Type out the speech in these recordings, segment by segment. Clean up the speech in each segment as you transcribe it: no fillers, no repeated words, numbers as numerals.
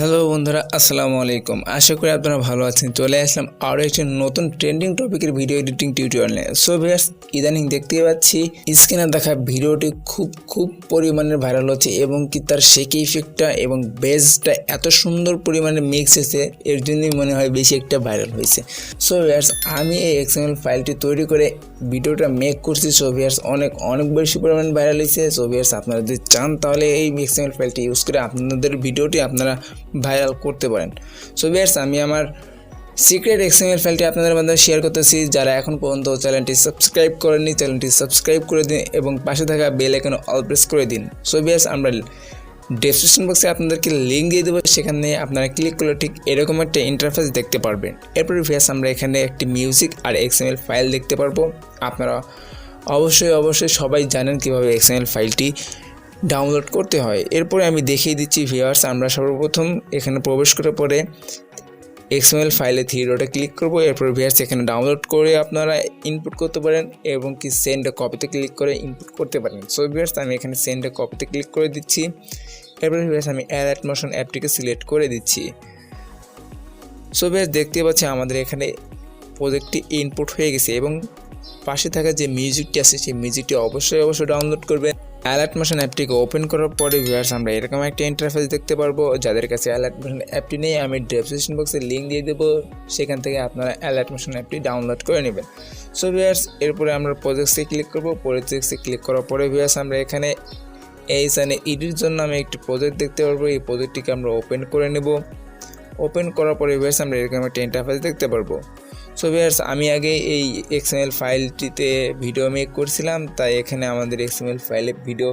Hello বন্ধুরা, আসসালামু আলাইকুম। আশা করি আপনারা ভালো আছেন। চলে আসলাম আরও একটি নতুন ট্রেন্ডিং টপিকের ভিডিও এডিটিং টিউটোরিয়াল নিয়ে। সো ভিউয়ার্স, ইদানিং দেখতে পাচ্ছি স্ক্রিনে দেখা ভিডিওটি খুব পরিমাণে ভাইরাল হচ্ছে এবং কি তার শেকি ইফেক্টটা এবং বেসটা এত সুন্দর পরিমাণে মিক্স হয়েছে, এর জন্যই মনে হয় বেশি একটা ভাইরাল হয়েছে। সো ভিউয়ার্স, আমি এই XML ফাইলটি তৈরি করে ভিডিওটা মেক করছি। সো ভিউয়ার্স, অনেক বেশি পরিমাণে ভাইরাল হয়েছে। সো ভিউয়ার্স, আপনারা যদি চান তাহলে এই XML ফাইলটি ইউজ করে আপনাদের ভিডিওটি আপনারা ভাইরাল করতে পারেন। সো ভিউয়ার্স, আমি আমার সিক্রেট XML ফাইলটি আপনাদের মধ্যে শেয়ার করতেছি। যারা এখন পর্যন্ত চ্যানেলটি সাবস্ক্রাইব করেননি, চ্যানেলটি সাবস্ক্রাইব করে দিন এবং পাশে থাকা বেল আইকনে অল প্রেস করে দিন। সো ভিউয়ার্স, আমরা ডেসক্রিপশন বক্সে আপনাদেরকে লিঙ্ক দিয়ে দেবো, সেখানে আপনারা ক্লিক করলে ঠিক এরকম একটা ইন্টারফেস দেখতে পারবেন। এরপরে ভিউয়ার্স, আমরা এখানে একটি মিউজিক আর XML ফাইল দেখতে পারবো। আপনারা অবশ্যই সবাই জানেন কীভাবে XML ফাইলটি ডাউনলোড করতে হয়। এরপরে আমি দেখিয়ে দিচ্ছি ভিউয়ার্স, আমরা সর্বপ্রথম এখানে প্রবেশ করার পরে XML ফাইলে 3 ডটে ক্লিক করব। এরপর ভিউয়ার্স, এখানে ডাউনলোড করে আপনারা ইনপুট করতে পারেন এবং কি সেন্ড এ কপিতে ক্লিক করে ইনপুট করতে পারেন। সো ভিউয়ার্স, আমি এখানে সেন্ড এ কপিতে ক্লিক করে দিচ্ছি। এরপর ভিউয়ার্স, আমি alightmotion অ্যাপটিকে সিলেক্ট করে দিচ্ছি। সো ভিউয়ার্স, দেখতে পাচ্ছি আমাদের এখানে প্রজেক্টটি ইনপুট হয়ে গেছে এবং পাশে থাকা যে মিউজিকটি আছে সেই মিউজিকটি অবশ্যই ডাউনলোড করবেন। alightmotion অ্যাপটিকে ওপেন করার পরে ভিউয়ার্স, আমরা এরকম একটা ইন্টারফেস দেখতে পারবো। যাদের কাছে alightmotion অ্যাপটি নেই, আমি ডেসক্রিপশন বক্সে লিঙ্ক দিয়ে দেবো, সেখান থেকে আপনারা alightmotion অ্যাপটি ডাউনলোড করে নেবেন। সো ভিউয়ার্স, এরপরে আমরা প্রজেক্টসে ক্লিক করব। প্রজেক্টসে ক্লিক করার পরে ভিউয়ার্স, আমরা এখানে এডির জন্য আমি একটি প্রজেক্ট দেখতে পারবো। এই প্রজেক্টটিকে আমরা ওপেন করে নেব। ওপেন করার পরে ভিউয়ার্স, আমরা এরকম একটা ইন্টারফেস দেখতে পারবো। সো ভিউয়ার্স, আমি আগে এই XML ফাইলটিতে ভিডিও মেক করছিলাম, তাই এখানে আমাদের XML ফাইলে ভিডিও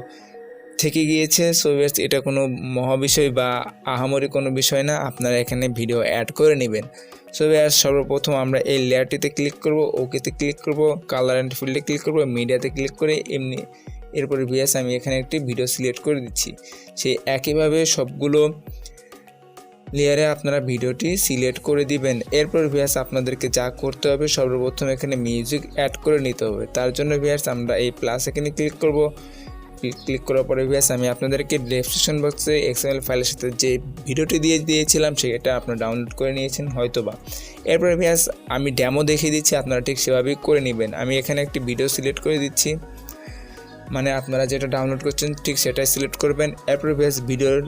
থেকে গিয়েছে। সো ভিউয়ার্স, এটা কোনো মহাবিষয় বা আহামরি কোনো বিষয় না, আপনারা এখানে ভিডিও অ্যাড করে নেবেন। সো ভিউয়ার্স, সর্বপ্রথম আমরা এই লেয়ারটিতে ক্লিক করব, ওকেতে ক্লিক করব, কালার অ্যান্ড ফিল্ডে ক্লিক করব, মিডিয়াতে ক্লিক করে এরপরে ভিউয়ার্স, আমি এখানে একটি ভিডিও সিলেক্ট করে দিচ্ছি। সেই একইভাবে সবগুলো লেয়ারে আপনারা ভিডিওটি সিলেক্ট করে দিবেন। এরপর ভিউয়ার্স, আপনাদেরকে যা করতে হবে, সর্বপ্রথম এখানে মিউজিক অ্যাড করে নিতে হবে। তার জন্য ভিউয়ার্স, আমরা এই প্লাস এখানে ক্লিক করব। ক্লিক করার পরে ভিউয়ার্স, আমি আপনাদেরকে ডেসক্রিপশন বক্সে XML ফাইলের সাথে যে ভিডিওটি দিয়েছিলাম সেটা আপনারা ডাউনলোড করে নিয়েছেন হয়তোবা। এরপরে ভিউয়ার্স, আমি ডেমো দেখিয়ে দিচ্ছি, আপনারা ঠিক সেভাবেই করে নেবেন। আমি এখানে একটি ভিডিও সিলেক্ট করে দিচ্ছি, মানে আপনারা যেটা ডাউনলোড করছেন ঠিক সেটাই সিলেক্ট করবেন। এরপরে ভিউয়ার্স, ভিডিওর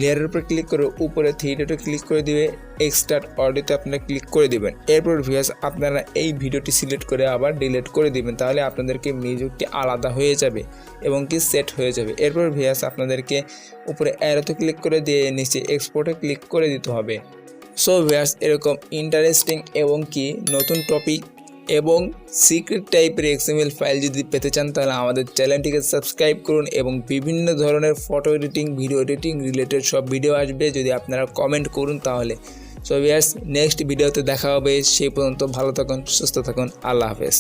লেয়ারের উপর ক্লিক করে উপরে 3 ডটে ক্লিক করে দিবে, এক্সট্রাক্ট অডিওতে আপনারা ক্লিক করে দিবেন। এরপর ভিউয়ার্স, আপনারা এই ভিডিওটি সিলেক্ট করে আবার ডিলিট করে দিবেন, তাহলে আপনাদেরকে মিউজিকটি আলাদা হয়ে যাবে এবং কি সেট হয়ে যাবে। এরপর ভিউয়ার্স, আপনাদেরকে উপরে অ্যারোতে ক্লিক করে দিয়ে নিচে এক্সপোর্টে ক্লিক করে দিতে হবে। সো ভিউয়ার্স, এরকম ইন্টারেস্টিং এবং কি নতুন টপিক এবং সিক্রেট টাইপের XML ফাইল যদি পেতে চান, তাহলে আমাদের চ্যানেলটিকে সাবস্ক্রাইব করুন এবং বিভিন্ন ধরনের photo editing, video editing related সব ভিডিও আসবে যদি আপনারা কমেন্ট করুন তাহলে। সো ভিউয়ার্স, নেক্সট ভিডিওতে দেখা হবে। সেই পর্যন্ত ভালো থাকুন, সুস্থ থাকুন। আল্লাহ হাফেজ।